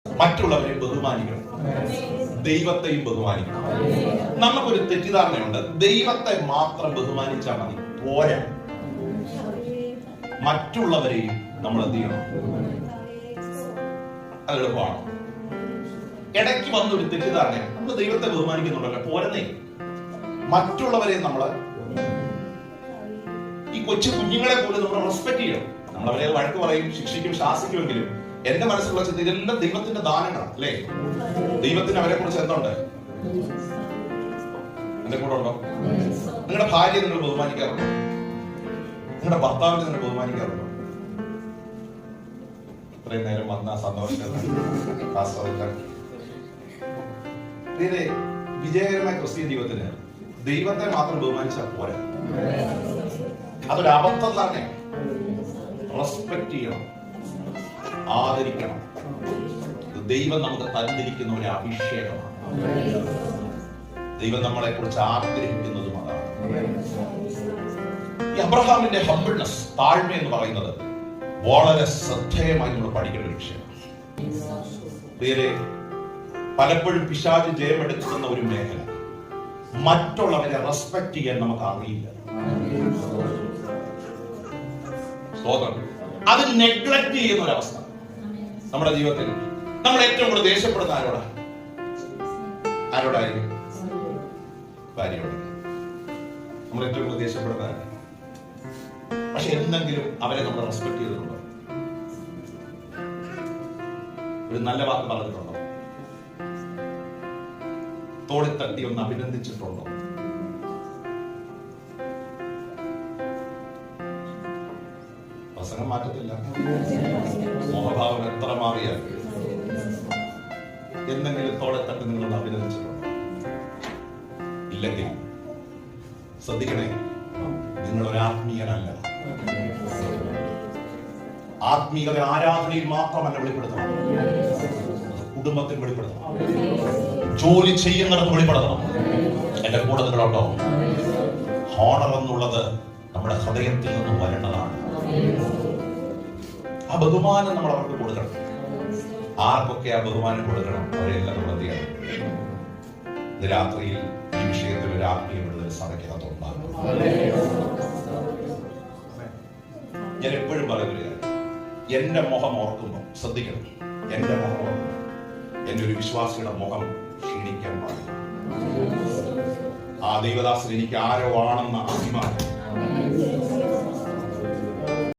മറ്റുള്ളവരെ ബഹുമാനിക്കണം, ദൈവത്തെയും ബഹുമാനിക്കണം. നമുക്കൊരു തെറ്റിദ്ധാരണയുണ്ട്, ദൈവത്തെ മാത്രം ബഹുമാനിച്ചാൽ മതി, പോരാ. മറ്റുള്ളവരെയും നമ്മൾ എന്ത് ചെയ്യണം? അത് എളുപ്പമാണ്. ഇടയ്ക്ക് വന്നൊരു തെറ്റിദ്ധാരണ, നമ്മൾ ദൈവത്തെ ബഹുമാനിക്കുന്നുണ്ടല്ലോ, പോരന്നേ, മറ്റുള്ളവരെ നമ്മള് ഈ കൊച്ചു കുഞ്ഞുങ്ങളെ പോലും നമ്മൾ റെസ്പെക്ട് ചെയ്യണം. നമ്മളവരെ വഴക്ക് പറയും, ശിക്ഷിക്കും, ശാസിക്കുമെങ്കിലും എന്റെ മനസ്സിലുള്ള ചിന്ത ഇതെല്ലാം ദൈവത്തിന്റെ ദാനങ്ങളാണ്, അല്ലേ? ദൈവത്തിന് അവരെ കുറിച്ച് എന്തുണ്ട്? എന്റെ കൂടെ ഉണ്ടോ? നിങ്ങളുടെ ഭാര്യയെ നിങ്ങൾ ബഹുമാനിക്കാറുണ്ടോ? നിങ്ങളുടെ ഭർത്താവിനെ നിങ്ങൾ ബഹുമാനിക്കാറുണ്ടോ? ഇത്രയും നേരം വന്ന സന്തോഷം വിജയകരമായ ക്രിസ്ത്യൻ ജീവിതത്തിന് ദൈവത്തെ മാത്രം ബഹുമാനിച്ചാൽ പോരാ. അതൊരു അബദ്ധം തന്നെ. റെസ്പെക്ട് ചെയ്യണം, ആദരിക്കണം. ദൈവം നമുക്ക് തന്നിരിക്കുന്ന ഒരു അഭിഷേകമാണ്. ദൈവം നമ്മളെ കുറിച്ച് ആഗ്രഹിക്കുന്നതും അതാണ്. ഈ അബ്രഹാമിന്റെ ഹംബിൾനെസ്, താഴ്മ എന്ന് പറയുന്നത് വളരെ ശ്രദ്ധേയമായി നമ്മൾ പഠിക്കേണ്ട ഒരു വിഷയമാണ്. വേറെ പലപ്പോഴും പിശാച് ജയമെടുക്കുന്ന ഒരു മേഖല, മറ്റുള്ളവരെ റെസ്പെക്ട് ചെയ്യാൻ നമുക്ക് അറിയില്ല. അത് നെഗ്ലക്ട് ചെയ്യുന്ന ഒരവസ്ഥ നമ്മുടെ ജീവിതത്തിൽ. നമ്മൾ ഏറ്റവും കൂടുതൽ ദേഷ്യപ്പെടുന്ന ആരോടായിരിക്കും? ഭാര്യയോട്. നമ്മൾ ഏറ്റവും കൂടുതൽ ദേഷ്യപ്പെടുന്ന ആരാണ്? പക്ഷെ എന്തെങ്കിലും അവരെ നമ്മൾ റെസ്പെക്ട് ചെയ്തിട്ടുണ്ടോ? ഒരു നല്ല വാക്ക് പറഞ്ഞിട്ടുണ്ടോ? തോളിൽ തട്ടി ഒന്ന് അഭിനന്ദിച്ചിട്ടുണ്ടോ? പ്രസംഗം മാറ്റത്തില്ല, മോഹഭാവം എത്ര മാറിയാൽ എന്തെങ്കിലും തോളെ തട്ടി നിങ്ങളൊന്ന് അഭിനന്ദിച്ചിട്ടുണ്ടോ? ഇല്ലെങ്കിൽ ശ്രദ്ധിക്കണേ, നിങ്ങളൊരു ആത്മീയനല്ല. ആത്മീയത ആരാധനയിൽ മാത്രമല്ല വെളിപ്പെടുത്തണം, കുടുംബത്തിൽ വെളിപ്പെടുത്തണം, ജോലി ചെയ്യുന്നിടത്ത് വെളിപ്പെടുത്തണം. എന്റെ കൂടെ നിങ്ങളുണ്ടോ? ഹോണർ എന്നുള്ളത് നമ്മുടെ ഹൃദയത്തിൽ നിന്ന് വരേണ്ടതാണ്. ആ ബഹുമാനം നമ്മൾ അവർക്ക് കൊടുക്കണം. ആർക്കൊക്കെ ആ ബഹുമാനം കൊടുക്കണം അവരെല്ലാം നമ്മൾ എന്ത് ചെയ്യണം? ഇന്ന് രാത്രിയിൽ ഈ വിഷയത്തിൽ ഒരു ആത്മീയമുള്ള സഭയ്ക്കകത്തുണ്ടാകും. ഞാൻ എപ്പോഴും പറയുക, എന്റെ മുഖം ഓർക്കുമ്പോൾ ശ്രദ്ധിക്കണം. എന്റെ മുഖം ഓർക്കുമ്പോൾ എന്റെ ഒരു വിശ്വാസിയുടെ മുഖം ക്ഷീണിക്കാൻ പാടില്ല. ആ ദൈവദാസൻ എനിക്ക് ആരോ ആണെന്ന അഭിമാനം